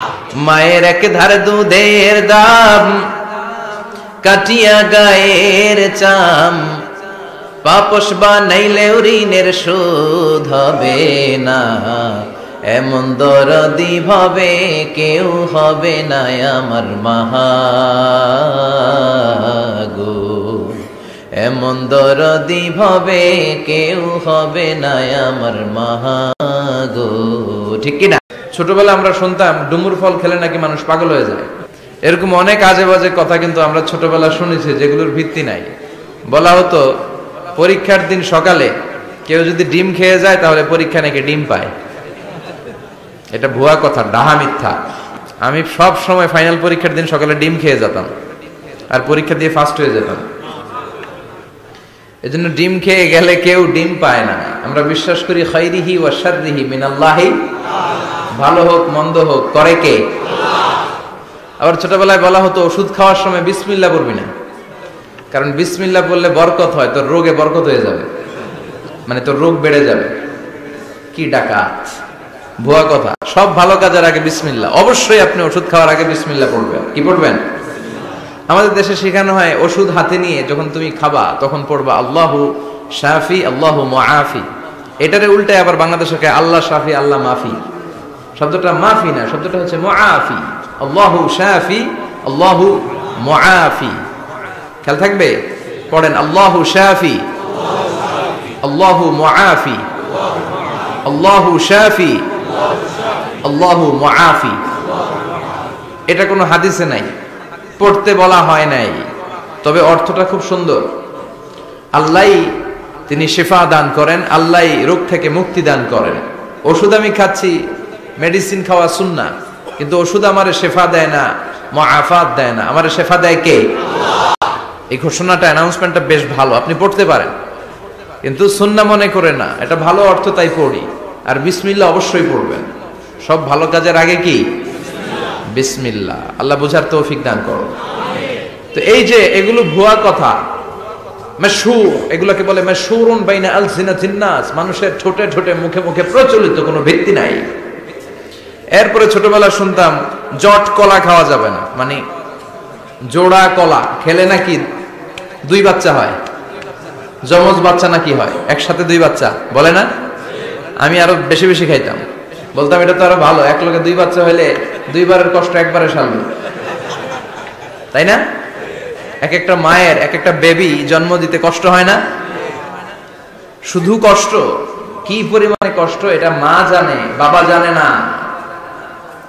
মায়ের এক ধার দুধের দাম, কাটিয়া গায়ের চাম, পাপস বানাইলেও ঋণের শোধ হবে না। এমন দরদি ভাবে কেউ হবে না আমার মাগো, এমন দরদি ভাবে কেউ হবে না আমার মাগো। ঠিক কিনা? ছোটবেলা আমরা শুনতাম ডুমুর ফল খেলে নাকি মানুষ পাগল হয়ে যায়। এরকম অনেক আজে বাজে কথা কিন্তু আমরা ছোটবেলা শুনেছি, যেগুলোর ভিত্তি নাই। বলা হতো পরীক্ষার দিন সকালে কেউ যদি ডিম খেয়ে যায় তাহলে পরীক্ষা নাকি ডিম পায়। এটা ভুয়া কথা, ডাহা মিথ্যা। আমি সব সময় ফাইনাল পরীক্ষার দিন সকালে ডিম খেয়ে যেতাম আর পরীক্ষা দিয়ে ফার্স্ট হয়ে যেতাম। এজন্য ডিম খেয়ে গেলে কেউ ডিম পায় না। আমরা বিশ্বাস করি খাইরিহি ওয়া শাররিহি মিনাল্লাহি, ভালো হোক মন্দ হোক করে কে? আবার ছোটবেলায় বলা হতো ওষুধ খাওয়ার সময় বিসমিল্লাহ বলবি না, কারণ বিসমিল্লাহ বললে বরকত হয়, তোর রোগে বরকত হয়ে যাবে, মানে তোর রোগ বেড়ে যাবে। কি ডাকাত, ভুয়া কথা। সব ভালো কাজের আগে বিসমিল্লাহ। অবশ্যই আপনি ওষুধ খাওয়ার আগে বিসমিল্লাহ পড়বেন। কি পড়বেন? আমাদের দেশে শেখানো হয় ওষুধ হাতে নিয়ে যখন তুমি খাবা তখন পড়বা আল্লাহু শাফি আল্লাহু মুআফি। এটারে উল্টায় আবার বাংলাদেশে আল্লাহ শাফি আল্লাহ মাফি। শব্দটা মাফি না, শব্দটা হচ্ছে মুআফি। আল্লাহু শাফি আল্লাহু মুআফি। খেয়াল থাকবে, পড়েন আল্লাহু শাফি আল্লাহু মুআফি, আল্লাহু শাফি আল্লাহু মুআফি। এটা কোনো হাদিসে নাই, পড়তে বলা হয় নাই, তবে অর্থটা খুব সুন্দর। আল্লাহই তিনি শিফা দান করেন, আল্লাহই রোগ থেকে মুক্তি দান করেন। ওষুধ আমি খাচ্ছি, মেডিসিন খাওয়া সুন্নাহ, কিন্তু ওষুধ আমারে শেফা দেয় না, মুআফাত দেয় না। আমারে শেফা দেয় কে? এই ঘোষণাটা, অ্যানাউন্সমেন্টটা বেশ ভালো, আপনি পড়তে পারেন, কিন্তু সুন্নাহ মনে করে না। এটা ভালো অর্থ, তাই পড়ি। আর বিসমিল্লাহ অবশ্যই পড়বেন। সব ভালো কাজের আগে কি? বিসমিল্লাহ। আল্লাহ বুঝার তৌফিক দান করো। তো এই যে এগুলো ভুয়া কথা, মাশহুর, এগুলোকে বলে মাশহুরুন বাইনা আলসিনাতিন নাস, মানুষের ঠোঁটে ঠোঁটে মুখে মুখে প্রচলিত, কোনো ভিত্তি নাই। এরপরে ছোটবেলা শুনতাম জট কলা খাওয়া যাবে না, মানে জোড়া কলা খেলে নাকি দুই বাচ্চা হয়, যমজ বাচ্চা নাকি হয়, একসাথে দুই বাচ্চা, বলে না? আমি আরো বেশি বেশি খাইতাম, বলতাম এটা তো আরো ভালো, এক লোকে দুই বাচ্চা হইলে দুইবারের কষ্ট একবারে সারবে, তাই না? এক একটা মায়ের এক একটা বেবি জন্ম দিতে কষ্ট হয় না? শুধু কষ্ট, কি পরিমাণে কষ্ট এটা মা জানে, বাবা জানে না।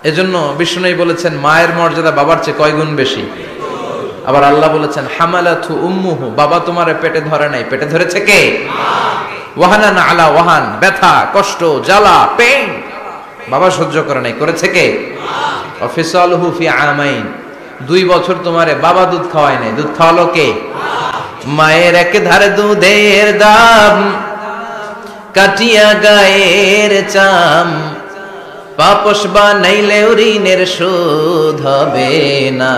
এজন্য বিষ্ণু বলেছেন মায়ের মর্যাদা বাবার চেয়ে কয় গুণ বেশি। আবার আল্লাহ বলেছেন হামালাতু উম্মুহু, বাবা তোমারে পেটে ধরে নাই, পেটে ধরেছে কে? ওয়াহানান আলা ওয়াহান, ব্যথা কষ্ট জ্বালা পেইন বাবা সহ্য করে নাই, করেছে কে? অফিসালহু ফি আমাইন, 2 বছর তোমারে বাবা দুধ খাওয়ায় নাই, দুধ খাওয়ালো কে? মায়ের এক ধার দুধের দাম, কাটিয়া গায়ের চাম, পাপস বানাইলেও ঋণের শোধ হবে না।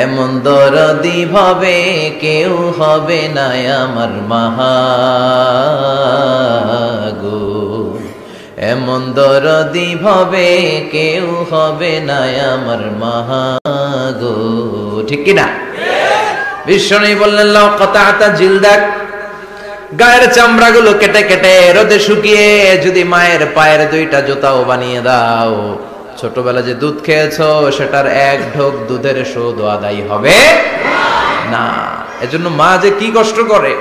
এমন দরদি ভাবে কেউ হবে না আমার মাগো, এমন দরদি ভাবে কেউ হবে না আমার মাগো। ঠিক কিনা? বিষ্ণু বললেন লাউ কাতাতা জিলদাক, গায়ের চামড়াগুলো কেটে কেটে রোদে শুকিয়ে যদি মায়ের পায়ের 2টা জুতাও বানিয়ে দাও, ছোটবেলা যে দুধ খেয়েছো সেটার এক ঢোক দুধের শোধ আদায় হবে না। এজন্য মা যে কি কষ্ট করে,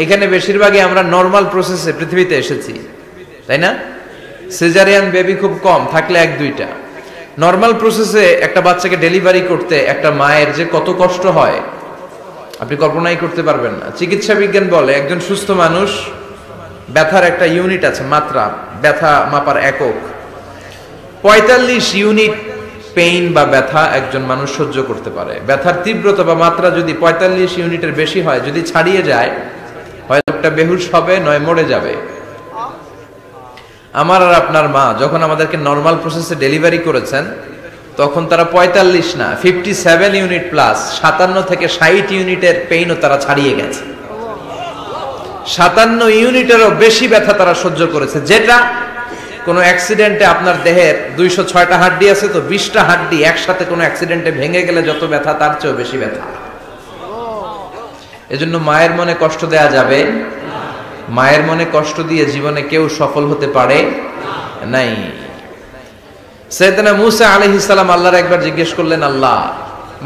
এখানে বেশিরভাগই আমরা নরমাল প্রসেসে পৃথিবীতে এসেছি, তাই না? সিজারিয়ান বেবি খুব কম, থাকলে 1-2টা। নরমাল প্রসেসে একটা বাচ্চাকে ডেলিভারি করতে একটা মায়ের যে কত কষ্ট হয় আপনি কল্পনাই করতে পারবেন না। চিকিৎসা বিজ্ঞান বলে একজন সুস্থ মানুষ, ব্যথার একটা ইউনিট আছে, মাত্রা, ব্যথা মাপার একক, 45 ইউনিট পেইন বা ব্যথা একজন মানুষ সহ্য করতে পারে। ব্যথার তীব্রতা বা মাত্রা যদি 45 ইউনিটের বেশি হয়, যদি ছাড়িয়ে যায়, হয় লোকটা বেহুশ হবে, নয় মরে যাবে। আমার আর আপনার মা যখন আমাদেরকে নরমাল প্রসেসে ডেলিভারি করেছেন তখন তারা 45 না 57 ইউনিট প্লাস 57 থেকে 60 ইউনিটের পেইনও তারা ছাড়িয়ে গেছে। 57 ইউনিটেরও বেশি ব্যথা তারা সহ্য করেছে, যেটা কোনো অ্যাক্সিডেন্টে আপনার দেহের 206টা হাড্ডি আছে, তো 20টা হাড্ডি একসাথে কোনো অ্যাক্সিডেন্টে ভেঙে গেলে যত ব্যথা তার চেয়েও বেশি ব্যথা। এজন্য মায়ের মনে কষ্ট দেয়া যাবে, মায়ের মনে কষ্ট দিয়ে জীবনে কেউ সফল হতে পারে নাই। সাইয়েদনা মূসা আলাইহিস সালাম আল্লাহর একবার জিজ্ঞেস করলেন, আল্লাহ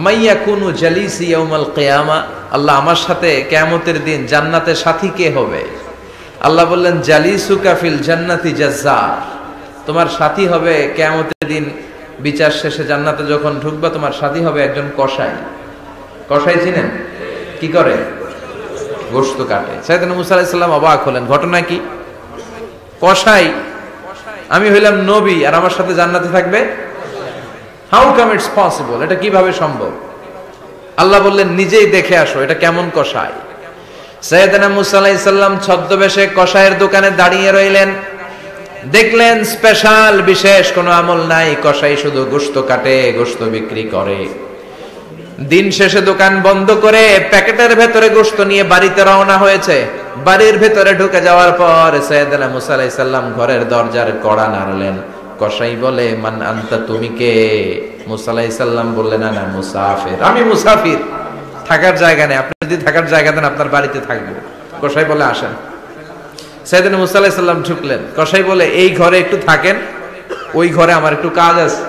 মাইয়াকুনু জালিসি ইয়াউমাল কিয়ামা, আল্লাহ আমার সাথে কিয়ামতের দিন জান্নাতে সাথী কে হবে? আল্লাহ বললেন, জালিসুকা ফিল জান্নাতি জাজ্জার, তোমার সাথী হবে কিয়ামতের দিন বিচার শেষে জান্নাতে যখন ঢুকবা, তোমার সাথী হবে একজন কসাই। কসাই চিনেন? কি করে? গোশত কাটে। সাইয়েদনা মূসা আলাইহিস সালাম অবাক হলেন, ঘটনা কি? কসাই, আমি হইলাম নবী আর আমার সাথে জান্নাতে থাকবে? হাউ কাম ইটস পসিবল, এটা কিভাবে সম্ভব? আল্লাহ বললেন, নিজেই দেখে আসো এটা কেমন কসাই। সাইয়েদনা মূসা আলাইহিস সালাম ছদ্মবেশে কসাইয়ের দোকানে দাঁড়িয়ে রইলেন। দেখলেন স্পেশাল বিশেষ কোনো আমল নাই, কসাই শুধু গোশত কাটে, গোশত বিক্রি করে। দিন শেষে দোকান বন্ধ করে প্যাকেটের ভেতরে গোশত নিয়ে বাড়িতে রওনা হয়েছে। বাড়ির ভেতরে ঢুকে যাওয়ার পর সাইয়েদনা মূসা আলাইহিস সালাম ঘরের দরজার কড়া নাড়লেন। কসাই বলে, মান আনতা, তুমি কে? মূসা আলাইহিস সালাম বললেন, আনা মুসাফির, আমি মুসাফির, থাকার জায়গা নেই, আপনি যদি থাকার জায়গা দেন আপনার বাড়িতে থাকবো। কসাই বলে, আসেন। সাইয়েদনা মূসা আলাইহিস সালাম ঢুকলেন। কসাই বলে, এই ঘরে একটু থাকেন, ওই ঘরে আমার একটু কাজ আছে।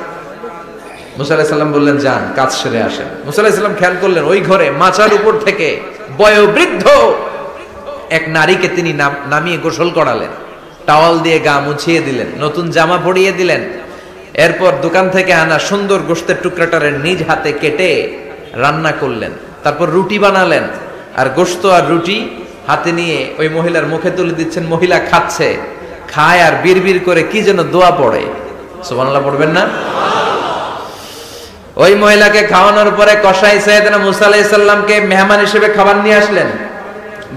মূসা আলাইহিস সালাম বললেন, যান, কাজ সেরে আসেন। মূসা আলাইহিস সালাম খেয়াল করলেন ওই ঘরে মাচার উপর থেকে বয়োবৃদ্ধ এক নারীকে তিনি নামিয়ে গোসল করালেন, টাওয়াল দিয়ে গা মুছিয়ে দিলেন, নতুন জামা পরিয়ে দিলেন। এরপর দোকান থেকে আনা সুন্দর গোশতের টুকরাটারে নিজ হাতে কেটে রান্না করলেন। তারপর রুটি বানালেন, আর গোশত আর রুটি হাতে নিয়ে ওই মহিলার মুখে তুলে দিচ্ছেন। মহিলা খাচ্ছে, খায় আর বিড়বিড় করে কি যেন দোয়া পড়ে। সুবহানাল্লাহ পড়বেন না? ওই মহিলাকে খাওয়ানোর পরে কসাই সাইয়েদনা মূসা আলাইহিস সালামকে মেহমান হিসেবে খাবার নিয়ে আসলেন।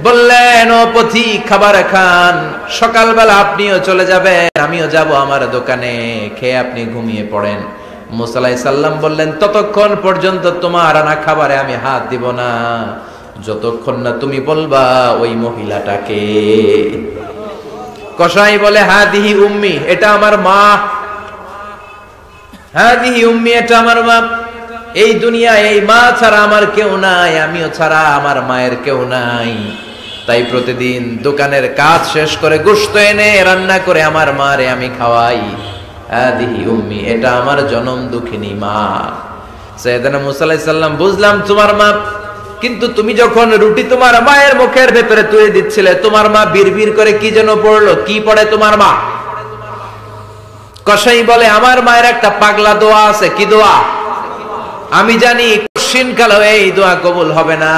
বললেন, ও পথিক, খাবার খান, সকালবেলা আপনিও চলে যাবেন, আমিও যাব আমার দোকানে, খেয়ে আপনি ঘুমিয়ে পড়েন। মূসা আলাইহিস সালাম বললেন, ততক্ষণ পর্যন্ত তোমার আনা খাবারে আমি হাত দিব না যতক্ষণ না তুমি বলবা ওই মহিলাটাকে। কসাই বলে, হাদিহি উম্মি, এটা আমার মা। হাদিহি উম্মি, এটা আমার মা। এই দুনিয়ায় এই মা ছাড়া আমার কেউ নাই, আমিও ছাড়া আমার মায়ের কেউ নাই। তাই প্রতিদিন দোকানের কাজ শেষ করে গোশত এনে রান্না করে আমার মারে আমি খাওয়াই। হাদিহি উম্মি, এটা আমার জনম দুঃখিনী মা। সাইয়েদনা মূসা আলাইহিস সালাম, বুঝলাম তোমার মা, কিন্তু তুমি যখন রুটি তোমার মায়ের মুখের ভেতরে তুলে দিচ্ছিলে, তোমার মা বিড়বিড় করে কি যেন পড়লো, কি পড়ে তোমার মা? কসাই বলে, আমার মায়ের একটা পাগলা দোয়া আছে। কি দোয়া? আমি জানি কঠিন কালে এই দোয়া কবুল হবে না।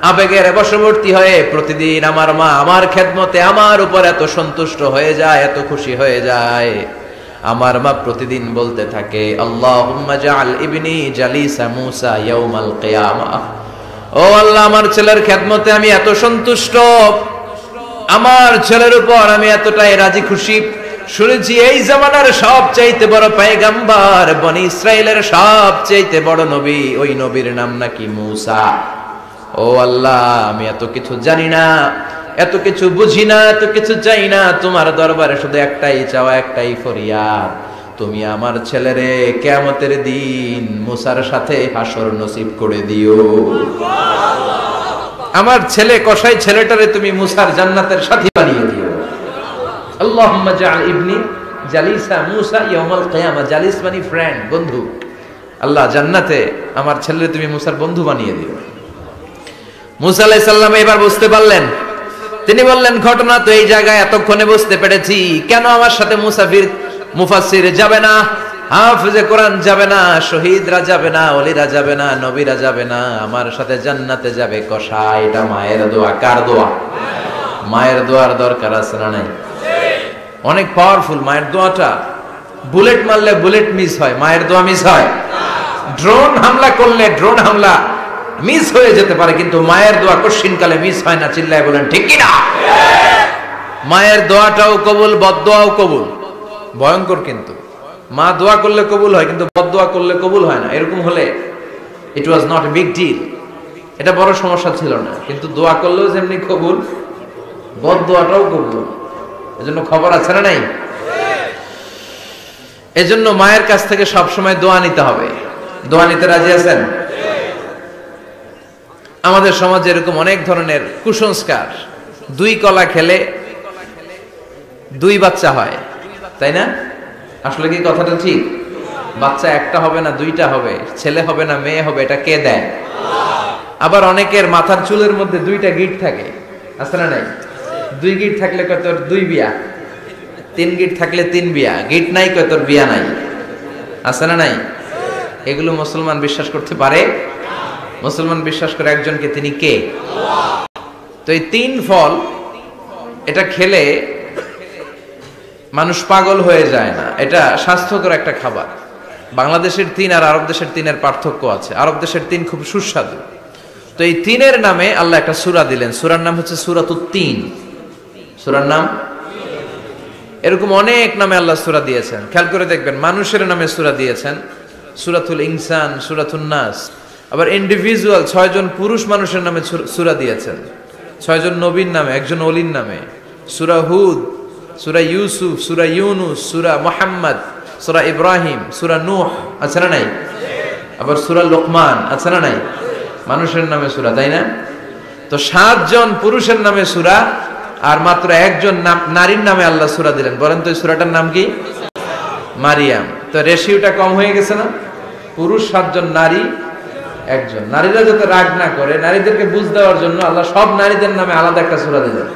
আবেগের বশবর্তী হয়ে প্রতিদিন আমার মা আমার খেদমতে আমার উপর এত সন্তুষ্ট হয়ে যায়, এত খুশি হয়ে যায়। আমার মা প্রতিদিন বলতে থাকে, আল্লাহুম্মা জাআল ইবনি জালিসা মূসা ইয়াউমাল কিয়ামাহ। ও আল্লাহ, আমার ছেলের খেদমতে আমি এত সন্তুষ্ট, আমার ছেলের উপর আমি এতটাই রাজি খুশি। শুনেছি এই জামানার সবচাইতে বড় পয়গম্বর, বনি ইসরাইলের সবচাইতে বড় নবী, ওই নবীর নাম নাকি মূসা। ও আল্লাহ, আমি এত কিছু জানি না, এত কিছু বুঝি না, এত কিছু চাই না, তোমার দরবারে শুধু একটাই চাওয়া, একটাই ফরিয়াদ, তুমি আমার ছেলেরে কিয়ামতের দিন মূসার সাথে হাসর নসিব করে দিও। আমার ছেলে কসাই ছেলেটারে তুমি মূসার জান্নাতের সাথী বানিয়ে দিও। আল্লাহুম্মা জাআল ইবনি জালিসা মূসা ইয়াউমাল কিয়ামা, জালিস মানে ফ্রেন্ড, বন্ধু। আল্লাহ, জান্নাতে আমার ছেলেরে তুমি মূসার বন্ধু বানিয়ে দিও। মূসা আলাইহিস সালাম এবার বুঝতে পারলেন। তিনি বললেন, ঘটনা তো এই জায়গায় এতক্ষণে বুঝতে পেরেছি, কেন আমার সাথে মুফাসসির যাবে না, হাফেজে কোরআন যাবে না, শহীদরা যাবে না, ওলিরা যাবে না, নবীরা যাবে না, আমার সাথে জান্নাতে যাবে কসাই। এটা মায়ের দোয়া। কার দোয়া? মায়ের দোয়ার দরকার আছে না নাই? অনেক পাওয়ারফুল মায়ের দোয়াটা। বুলেট মারলে বুলেট মিস হয়, মায়ের দোয়া মিস হয়? ড্রোন হামলা করলে ড্রোন হামলা মিস হয়ে যেতে পারে, কিন্তু মায়ের দোয়া কঠিনকালে মিস হয় না। চিল্লায় বলেন ঠিক কিনা? মায়ের দোয়াটাও কবুল, বদদোয়াও কবুল। ভয়ঙ্কর কিন্তু। মা দোয়া করলে কবুল হয়, কিন্তু বদদোয়া করলে কবুল হয় না। এরকম হলে it was not a big deal, এটা বড় সমস্যা ছিল না। কিন্তু দোয়া করলেও যেমনি কবুল, বদদোয়াটাও কবুল। এজন্য খবর আছে না নাই? এজন্য মায়ের কাছ থেকে সবসময় দোয়া নিতে হবে। দোয়া নিতে রাজি আছেন? আমাদের সমাজে এরকম অনেক ধরনের কুসংস্কার, 2 কলা খেলে 2 বাচ্চা হয়, তাই না? আসলে কি কথাটা ঠিক? বাচ্চা একটা হবে না 2টা হবে, ছেলে হবে না মেয়ে হবে, এটা কে দেয়? আবার অনেকের মাথার চুলের মধ্যে 2টা গিট থাকে, আছে না নাই? 2 গিট থাকলে কত? 2 বিয়া। 3 গিট থাকলে 3 বিয়া। গিট নাই কত? বিয়া নাই, আছে না নাই? এগুলো মুসলমান বিশ্বাস করতে পারে? মুসলমান বিশ্বাস করে একজনকে, তিনি কে? তো এই 3 ফল এটা খেলে মানুষ পাগল হয়ে যায় না, এটা স্বাস্থ্যকর একটা খাবার। বাংলাদেশের 3 আর আরব দেশের 3-এর পার্থক্য আছে। আরব দেশের 3 খুব সুস্বাদু। তো এই 3-এর নামে আল্লাহ একটা সূরা দিলেন। সূরার নাম হচ্ছে সূরাতুত তিন। সূরার নাম এরকম অনেক নামে আল্লাহ সূরা দিয়েছেন। খেয়াল করে দেখবেন, মানুষের নামে সূরা দিয়েছেন, সূরাতুল ইনসান, সূরাতুন নাস। আবার ইন্ডিভিজুয়াল 6 জন পুরুষ মানুষের নামে সূরা দিয়েছেন, 6 জন নবীর নামে, একজন ওলির নামে। সূরা হুদ, সূরা ইউসুফ, সূরা ইউনুস, সূরা মুহাম্মদ, সূরা ইব্রাহিম, সূরা নূহ, আছে না নাই? আবার সূরা লোকমান, আছে না নাই? মানুষের নামে সূরা, তাই না? তো 7 জন পুরুষের নামে সূরা, আর মাত্র 1 জন নারীর নামে আল্লাহ সূরা দিলেন। বলেন তো এই সূরাটার নাম কি? মারিয়াম। তো রেশিওটা কম হয়ে গেছে না? পুরুষ 7 জন, নারী 1 জন। নারীরা যাতে রাগ না করে, নারীদেরকে বুঝ দেওয়ার জন্য আল্লাহ সব নারীদের নামে আলাদা একটা সূরা দিলেন।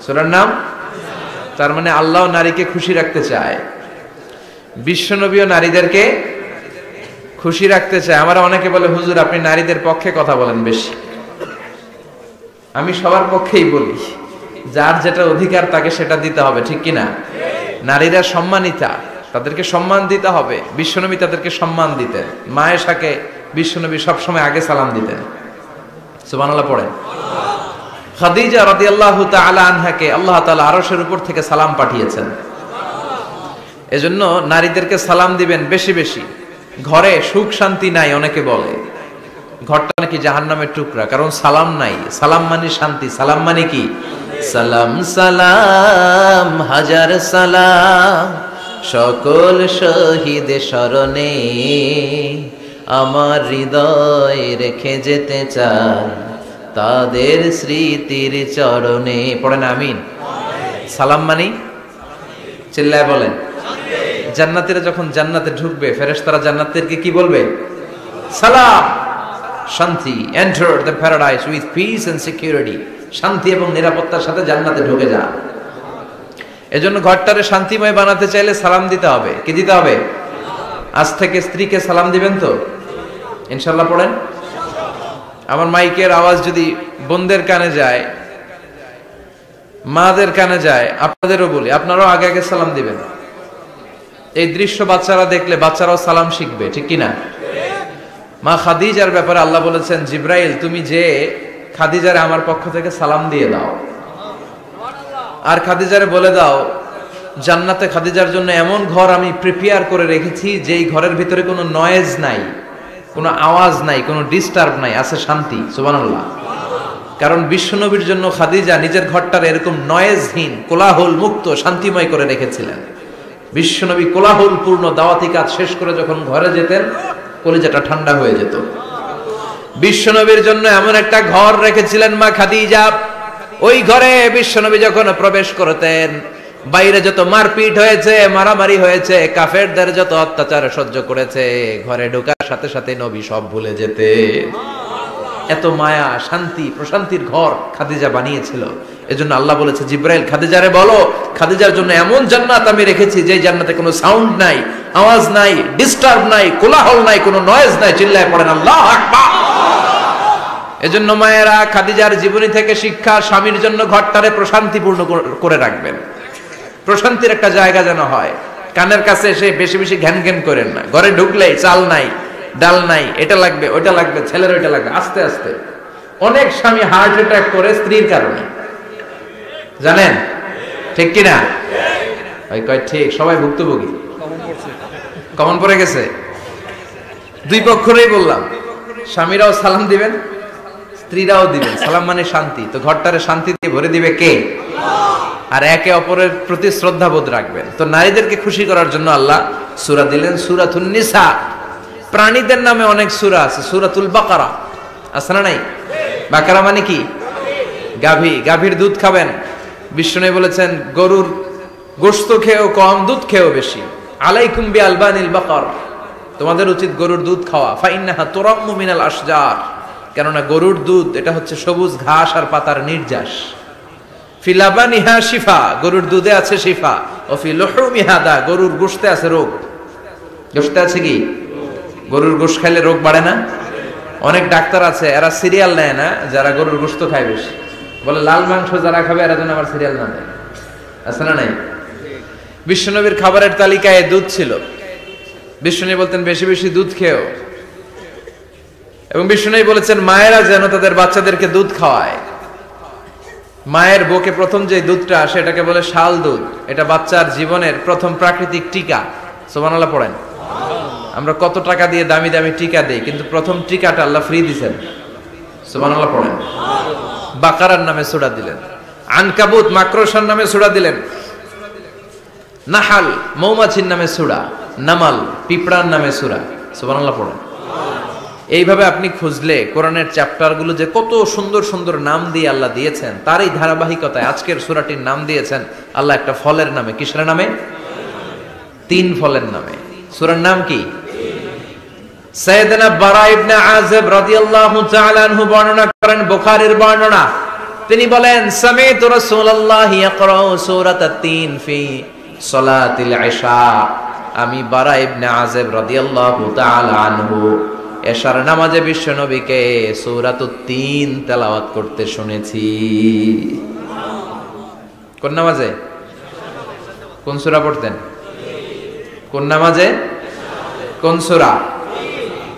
সূরার নাম, তার মানে আল্লাহ নারীকে খুশি রাখতে চায়, বিশ্বনবীও নারীদেরকে খুশি রাখতে চায়। আমরা অনেকে বলে, হুজুর আপনি নারীদের পক্ষে কথা বলেন বেশি। আমি সবার পক্ষেই বলি, যার যেটা অধিকার তাকে সেটা দিতে হবে, ঠিক কিনা? নারীরা সম্মানিতা, তাদেরকে সম্মান দিতে হবে। বিশ্বনবী তাদেরকে সম্মান দিতেন। মা আয়েশাকে বিশ্বনবী সবসময় আগে সালাম দিতেন। সুবহানাল্লাহ পড়েন। খাদিজা রাদিয়াল্লাহু তাআলা আনহাকে আল্লাহ তাআলা আরশের উপর থেকে সালাম পাঠিয়েছেন। এজন্য নারীদেরকে সালাম দিবেন বেশি বেশি। ঘরে সুখ শান্তি নাই, অনেকে বলে ঘরটা নাকি জাহান্নামের টুকরা, কারণ সালাম নাই। সালাম মানে শান্তি। সালাম মানে কি? সালাম সালাম হাজার সালাম সকল শহীদ স্মরণে, আমার হৃদয় রেখে যেতে চাই তাদের স্মৃতির চরণে। পড়েন আমিন। সালাম মানে চিল্লায় বলেন। জান্নাতীরা যখন জান্নাতে ঢুকবে, ফেরেশতারা জান্নাতীদেরকে কি বলবে? সালাম, শান্তি। Enter the paradise with peace and security. শান্তি এবং নিরাপত্তার সাথে জান্নাতে ঢুকে যা। এজন্য ঘরটারে শান্তিময় বানাতে চাইলে সালাম দিতে হবে। কি দিতে হবে? আজ থেকে স্ত্রীকে সালাম দিবেন তো ইনশাআল্লাহ? পড়েন। আমার মাইকের আওয়াজ যদি বোনদের কানে যায়, মাদের কানে যায়, আপনাদেরও বলি, আপনারাও আগে আগে সালাম দিবেন। এই দৃশ্য বাচ্চারা দেখলে বাচ্চারাও সালাম শিখবে, ঠিক কিনা? মা খাদিজার ব্যাপারে আল্লাহ বলেছেন, জিব্রাইল তুমি যে খাদিজারে আমার পক্ষ থেকে সালাম দিয়ে দাও, আর খাদিজারে বলে দাও জান্নাতে খাদিজার জন্য এমন ঘর আমি প্রিপেয়ার করে রেখেছি যেই ঘরের ভিতরে কোনো নয়েজ নাই, কোনো আওয়াজ নাই, কোনো ডিস্টার্ব নাই, আছে শান্তি। সুবহানাল্লাহ। কারণ বিশ্বনবীর জন্য খাদিজা নিজের ঘরটার এরকম নয়েজহীন, কোলাহল মুক্ত, শান্তিময় করে রেখেছিলেন। বিশ্বনবী কোলাহল পূর্ণ দাওয়াতি কাজ শেষ করে যখন ঘরে যেতেন, কলিজাটা ঠান্ডা হয়ে যেত। বিশ্বনবীর জন্য এমন একটা ঘর রেখেছিলেন মা খাদিজা, ওই ঘরে বিশ্বনবী যখন প্রবেশ করতেন, বাইরে যত মারপিট হয়েছে, মারামারি হয়েছে, কাফেরদের যত অত্যাচার সহ্য করেছে, ঘরে ঢোকার সাথে সাথে নবী সব ভুলে যেতে। এত মায়া, শান্তি, প্রশান্তির ঘর খাদিজা বানিয়েছিল। এজন্য আল্লাহ বলেছে, জিব্রাইল খাদিজারে বলো, খাদিজার জন্য এমন জান্নাত আমি রেখেছি যে জান্নাতে কোনো সাউন্ড নাই, আওয়াজ নাই, ডিস্টার্ব নাই, কোলাহল নাই, কোনো নয়েজ নাই। চিল্লায় পড়েন আল্লাহু আকবার। এজন্য মায়েরা খাদিজার জীবনী থেকে শিক্ষা, স্বামীর জন্য ঘরটারে প্রশান্তিপূর্ণ করে রাখবেন। প্রশান্তির একটা জায়গা যেন হয়। কানের কাছে এসে বেশি বেশি ঘ্যান ঘ্যান করেন না। ঘরে ঢুকলেই চাল নাই, ডাল নাই, এটা লাগবে, ওইটা লাগবে, ছেলের ওইটা লাগবে। আস্তে আস্তে অনেক স্বামী হার্ট অ্যাটাক করে স্ত্রীর কারণে, জানেন ঠিক কিনা? ওই কয় ঠিক, সবাই ভুক্তভোগী, কমন পড়ে গেছে। দুই পক্ষেরই বললাম, স্বামীরাও সালাম দিবেন, স্ত্রীরাও দিবেন। সালাম মানে শান্তি। তো ঘরটারে শান্তি দিয়ে ভরে দিবে কে? আর একে অপরের প্রতি শ্রদ্ধাবোধ রাখবেন। তো নারীদেরকে খুশি করার জন্য আল্লাহ সূরা দিলেন সূরাতুন নিসা। প্রাণীদের নামে অনেক সূরা আছে, সূরাতুল বাকারা আছে না নাই? বাকারা মানে কি? গাভী। গাভীর দুধ খাবেন। বিষ্ণু বলেছেন গরুর গোশত খেয়েও কম, দুধ খেয়েও বেশি। আলাইকুম বিআলবানিল বাকার, তোমাদের উচিত গরুর দুধ খাওয়া। ফাইন্নাহা তুরাম্মু মিনাল আশজার, কেননা গরুর দুধ এটা হচ্ছে সবুজ ঘাস আর পাতার নির্যাস। ফি লাবানিহা শিফা, গরুর দুধে আছে শিফা। ও ফি লুহুমিহা দা, গরুর গোশতে আছে রোগ। গোশতে আছে কি? গরুর গোশত খাইলে রোগ বাড়ে না? অনেক ডাক্তার আছে এরা সিরিয়াল নেয় না, যারা গরুর গোশত খায় বেশি, বলে লাল মাংস যারা খাবে এরা যেন আবার সিরিয়াল না নেয়। আছে না নাই? বিশ্বনবীর খাবারের তালিকায় দুধ ছিল। বিষ্ণু বলতেন বেশি বেশি দুধ খেও, এবং বিষ্ণু বলেছেন মায়েরা যেন তাদের বাচ্চাদেরকে দুধ খাওয়ায়। মায়ের বুকে প্রথম যে দুধটা আসে এটাকে বলে শাল দুধ। এটা বাচ্চার জীবনের প্রথম প্রাকৃতিক টিকা। সুবহানাল্লাহ পড়েন। আমরা কত টাকা দিয়ে দামি দামি টিকা দেই, কিন্তু প্রথম টিকাটা আল্লাহ ফ্রি দিয়েছেন। সুবহানাল্লাহ পড়েন। বাকারার নামে সূরা দিলেন, আনকাবুত মাকড়সার নামে সূরা দিলেন, নাহাল মৌমাছির নামে সূরা, নামাল পিঁপড়ার নামে সূরা। সুবহানাল্লাহ পড়েন। এইভাবে আপনি খুঁজলে কোরআনের চ্যাপ্টারগুলো যে কত সুন্দর সুন্দর নাম দিয়ে আল্লাহ দিয়েছেন, তার এই ধারাবাহিকতায় আজকের সূরাটির নাম দিয়েছেন আল্লাহ একটা ফলের নামে। কিসের নামে? 3 ফলের নামে। সূরার নাম কি? সাইয়েদনা বারা ইবনে আযিব রাদিয়াল্লাহু তাআলা আনহু বর্ণনা করেন, বুখারীর বর্ণনা। তিনি বলেন সামি'তু রাসূলুল্লাহ ইয়াকরাউ সূরাতাত তিন ফি সালাতিল ইশা। আমি বারা ইবনে আযিব রাদিয়াল্লাহু তাআলা আনহু এশার নামাজে বিশ্বনবীকে সূরাতুত তিন তেলাওয়াত করতে শুনেছি। কোন নামাজে? কোন সূরা পড়তেন? কোন নামাজে? কোন সূরা?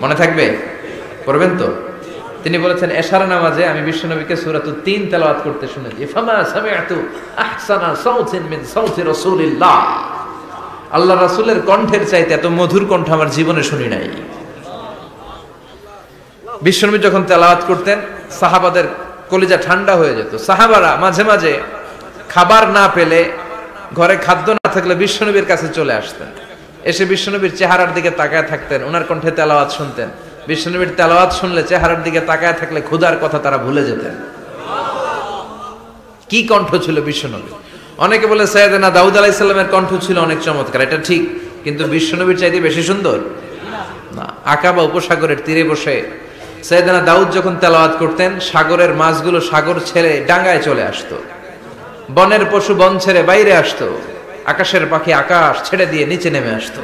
মনে থাকবে? পড়বেন তো? তিনি বলেছেন এশার নামাজে আমি বিশ্বনবীকে সূরাতুত তিন তেলাওয়াত করতে শুনেছি। ফামা সামি'তু আহসানা সাউতিন মিন সাউতি রাসূলিল্লাহ, আল্লাহ রাসূলের কণ্ঠের চাইতে এত মধুর কণ্ঠ আমার জীবনে শুনি নাই। বিশ্বনবী যখন তেলাওয়াত করতেন সাহাবাদের কলিজা ঠান্ডা হয়ে যেত। সাহাবারা মাঝে মাঝে খাবার না পেলে, ঘরে খাদ্য না থাকলে বিশ্বনবীর কাছে চলে আসতেন। এসে বিশ্বনবীর চেহারার দিকে তাকায় থাকতেন, ওনার কণ্ঠে তেলাওয়াত শুনতেন। বিশ্বনবীর তেলাওয়াত শুনলে চেহারার দিকে তাকায় থাকলে ক্ষুধার কথা তারা ভুলে যেতেন। কি কণ্ঠ ছিল বিশ্বনবী! অনেকে বলে সাইয়েদনা দাউদ আলাইহিস সালামের কণ্ঠ ছিল অনেক চমৎকার, এটা ঠিক, কিন্তু বিশ্বনবীর চাইতে বেশি সুন্দর না। আকাবা উপসাগরের তীরে বসে সাইয়েদনা দাউদ যখন তেলাওয়াত করতেন, সাগরের মাছগুলো সাগর ছেড়ে ডাঙ্গায় চলে আসতো, বনের পশু বন ছেড়ে বাইরে আসতো, আকাশের পাখি আকাশ ছেড়ে দিয়ে নিচে নেমে আসতো।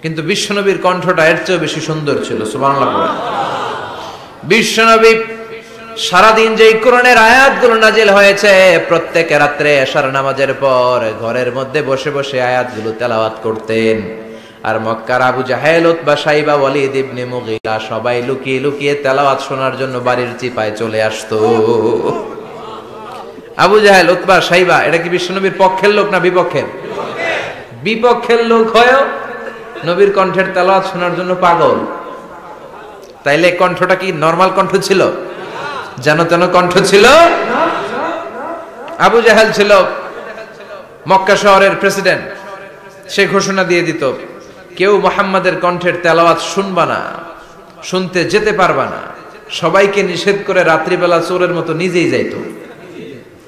কিন্তু বিশ্বনবীর কণ্ঠটা এর চেয়ে বেশি সুন্দর ছিল। সুবহানাল্লাহ। বিশ্বনবী সারাদিন যে কোরআনের আয়াতগুলো নাজিল হয়েছে, প্রত্যেক রাত্রে এশার নামাজের পর ঘরের মধ্যে বসে বসে আয়াতগুলো তেলাওয়াত করতেন। আর মক্কার আবু জাহেল, উতবা, শাইবা, ওয়ালিদ ইবনে মুগীরা সবাই লুকিয়ে লুকিয়ে তেলাওয়াত শোনার জন্য বাড়ির চিপায় চলে আসতো। আবু জাহেল, উতবা, শাইবা এটা কি বিশ্বনবীর পক্ষের লোক না বিপক্ষের? বিপক্ষের লোক হয়েও নবীর কণ্ঠের তেলাওয়াত শোনার জন্য পাগল। তাইলে কণ্ঠটা কি নরমাল কণ্ঠ ছিল? যেন তেন কণ্ঠ ছিল? আবু জাহেল ছিল মক্কা শহরের প্রেসিডেন্ট। সে ঘোষণা দিয়ে দিত কেউ মুহাম্মাদের কণ্ঠের তেলাওয়াত শুনবা না, শুনতে যেতে পারবা না। সবাইকে নিষেধ করে রাত্রিবেলা চোরের মতো নিজেই যাইতো।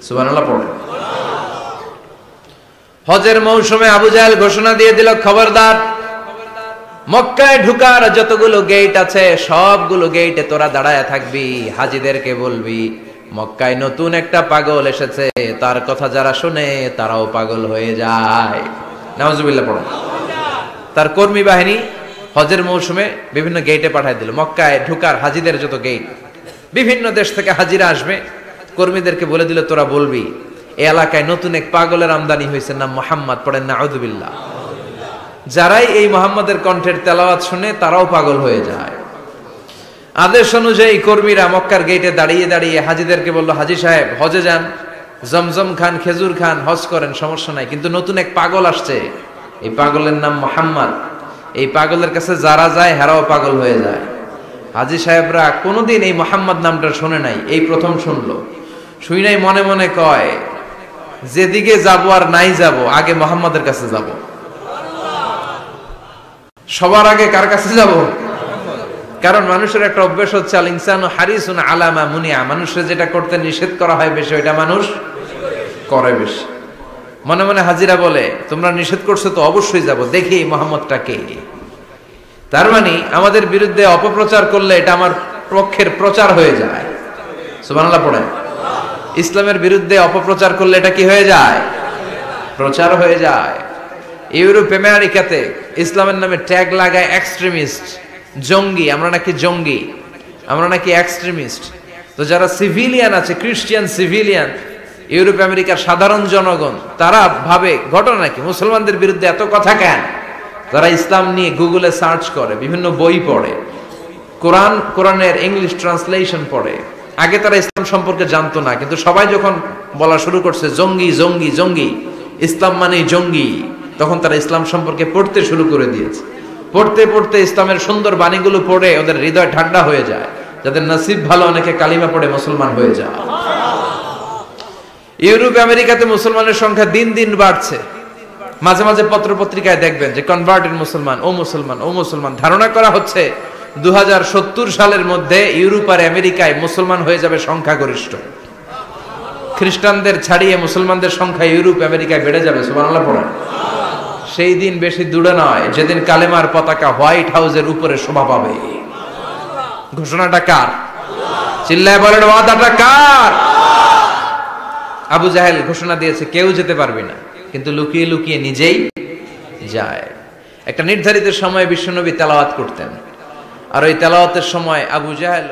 সুবহানাল্লাহ পড়ে। হজের মৌসুমে আবু জাহেল ঘোষণা দিয়ে দিল, খবরদার, মক্কায় ঢুকার যতগুলো গেট আছে সবগুলো গেটে তোরা দাঁড়ায় থাকবি, হাজীদেরকে বলবি মক্কায় নতুন একটা পাগল এসেছে, তার কথা যারা শুনে তারাও পাগল হয়ে যায়। নাউজুবিল্লাহ পড়ো। তার কর্মী বাহিনী হজের মৌসুমে বিভিন্ন গেটে পাঠায় দিল। মক্কায় ঢুকার হাজীদের যত গেট, বিভিন্ন দেশ থেকে হাজীরা আসবে, কর্মীদেরকে বলে দিল তোরা বলবি এই এলাকায় নতুন এক পাগলের আমদানি হয়েছে, নাম মুহাম্মদ। পড়েন নাউযুবিল্লাহ। যারাই এই মুহাম্মাদের কণ্ঠের তেলাওয়াত শুনে তারাও পাগল হয়ে যায়। আদেশ অনুযায়ী কর্মীরা মক্কার গেটে দাঁড়িয়ে দাঁড়িয়ে হাজীদেরকে বলল, হাজী সাহেব হজে যান, জমজম খান, খেজুর খান, হজ করেন, সমস্যা নাই, কিন্তু নতুন এক পাগল আসছে, এই পাগলের নাম মুহাম্মদ। এই পাগলের কাছে যারা যায় হেরাও পাগল হয়ে যায়। হাজী সাহেবরা কোনোদিন এই মুহাম্মদ নামটা শুনে নাই, এই প্রথম শুনলো। শুই নাই, মনে মনে কয় যেদিকে যাব আর নাই যাব, আগে মুহাম্মাদের কাছে যাব। সবার আগে কার কাছে যাব? কারণ মানুষের একটা অভ্যাস হচ্ছে আল ইনসানু হারিসুন আলা মা মুনিয়া, মানুষের যেটা করতে নিষেধ করা হয় বেশি ওইটা মানুষ করে বেশি। মনে মনে হাজিরা বলে, তোমরা নিষেধ করছো তো অবশ্যই যাব, দেখি মুহাম্মদটা কে। তার মানে আমাদের বিরুদ্ধে অপপ্রচার করলে এটা আমার পক্ষের প্রচার হয়ে যায়। সুবহানাল্লাহ পড়েন। ইসলামের বিরুদ্ধে অপপ্রচার করলে এটা কি হয়ে যায়? প্রচার হয়ে যায়। ইউরোপ আমেরিকাতে ইসলামের নামে ট্যাগ লাগায় এক্সট্রিমিস্ট, জঙ্গি, আমরা নাকি জঙ্গি, আমরা নাকি এক্সট্রিমিস্ট। তো যারা সিভিলিয়ান আছে, খ্রিস্টিয়ান সিভিলিয়ান, ইউরোপ আমেরিকার সাধারণ জনগণ, তারা ভাবে ঘটনা নাকি মুসলমানদের বিরুদ্ধে এত কথা কেন? তারা ইসলাম নিয়ে গুগলে সার্চ করে, বিভিন্ন বই পড়ে, কোরআনের ইংলিশ ট্রান্সলেশন পড়ে। আগে তারা ইসলাম সম্পর্কে জানতো না, কিন্তু সবাই যখন বলা শুরু করছে জঙ্গি জঙ্গি জঙ্গি, ইসলাম মানে জঙ্গি, তখন তারা ইসলাম সম্পর্কে পড়তে শুরু করে দিয়েছে। পড়তে পড়তে ইসলামের সুন্দর বাণীগুলো পড়ে ওদের হৃদয় ঠান্ডা হয়ে যায়। যাদের নসিব ভালো, অনেকে কালিমা পড়ে মুসলমান হয়ে যায়। ইউরোপ আমেরিকাতে মুসলমানের সংখ্যা দিন দিন বাড়ছে। মাঝে মাঝে পত্র পত্রিকায় দেখবেন যে কনভার্টেড মুসলমান, ও মুসলমান, ও মুসলমান। ধারণা করা হচ্ছে 2070 সালের মধ্যে ইউরোপ আর আমেরিকায় মুসলমান হয়ে যাবে সংখ্যাগরিষ্ঠ। খ্রিস্টানদের ছাড়িয়ে মুসলমানদের সংখ্যা ইউরোপ আমেরিকায় বেড়ে যাবে। সুবহানাল্লাহ পড়েন। সেই দিন বেশি দূরে নয় যেদিন কালেমার পতাকা হোয়াইট হাউসের উপরে শোভা পাবে। ঘোষণাটা কার? চিল্লায় বলেন, ওয়াদাটা কার? আবু জাহেল ঘোষণা দিয়েছে কেউ যেতে পারবে না, কিন্তু লুকিয়ে লুকিয়ে নিজেই যায়। একটা নির্ধারিত সময়ে বিশ্বনবী তেলাওয়াত করতেন, আর ওই তেলাওয়াতের সময় আবু জাহেল